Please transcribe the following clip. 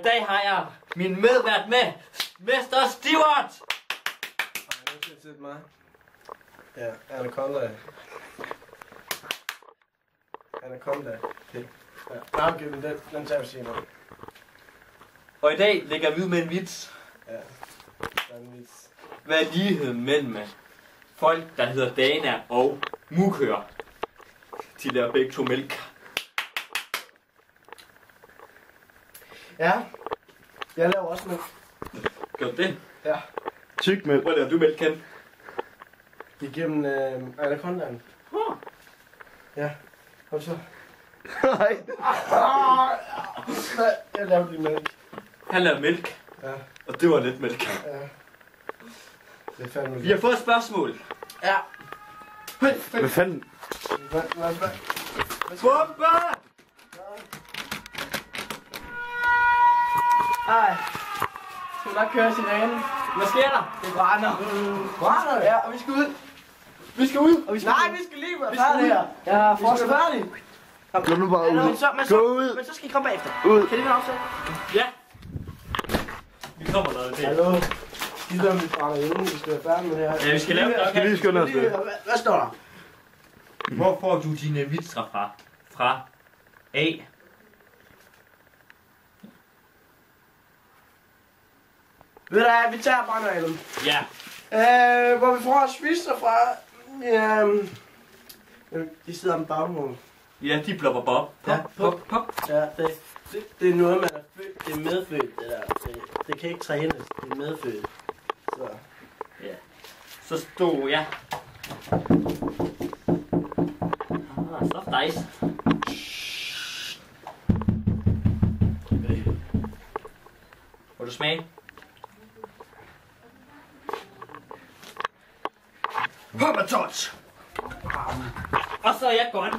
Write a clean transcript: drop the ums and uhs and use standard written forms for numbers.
i dag har jeg min medvært med, Mester Stewart. Nu skal jeg mig. Ja, Anaconda. Anaconda. Ja, bare giv den tager vi senere. Og i dag lægger vi ud med en vits. Ja, der er en vits. Hvad er ligheden mellem folk, der hedder Dana og Mukør? De laver begge to mælk. Ja, jeg laver også mælk. Gør det? Ja. Tyk mælk. Hvor laver du mælk hen? Igennem Anacondaen. Ja, og så... Nej. Jeg lavede lige mælk. Han laver mælk. Ja, Og det var lidt mælk. ja. Det er fandme... Vi har fået et spørgsmål. Ja. Hvad fanden? Hvad? Bombe! Ej. Skal vi nok køre sirenen? Hvad sker der? Det brænder. Brænder? Ja, og vi skal ud. Vi skal ud! Og vi skal Nej, ud. vi skal lige være Vi skal færdige ud. her. Ja, Vi skal være færdige. Gå nu bare Men ud. så, Gå ud. men så skal I komme bagefter. Ud. Kan det være aftale? Ja. Vi kommer der til. Hallo. Gider vi brænder inden, vi skal være færdige med det her. Ja, vi skal lave det. Skal vi lige skynde os lidt? Hvad står der? Hvor får du dine vitser fra? Fra A. Ved du hvad, vi tager brænderen. Ja. Hvor vi får spiser fra... De sidder om bagmål. Ja, de blopper bob. Ja, Pop, pop. Ja, det er noget, man er født. Det er medfødt, det der. Det kan ikke trænes. Det er medfødt. Så... Ja. Så stod jeg. Soft ice. Vil du smage? Hopper touch! Og så er jeg grøn.